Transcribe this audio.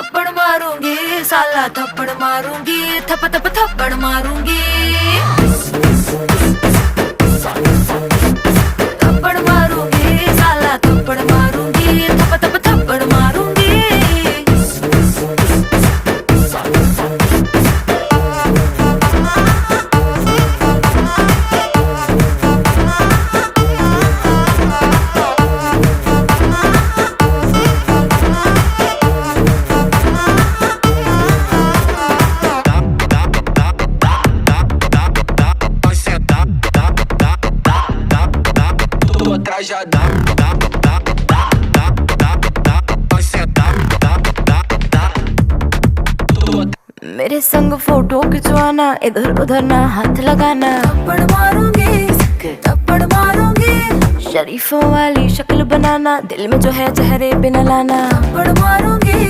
थप्पड़ मारूंगी, साला थप्पड़ मारूंगी, थप थप थप्पड़ मारूंगी। थप्पड़ मारूंगी, साला थप्पड़ मारूंगी, थप थप थप्पड़ मारूंगी। Atrás já dá, vai sentar, मेरे संग फोटो खिंचवाना, इधर उधर ना हाथ लगाना। थप्पड़ मारूंगी, थप्पड़ मारूंगी, शरीफों वाली शक्ल बनाना, दिल में जो है चेहरे पे न लाना। थप्पड़ मारूंगी।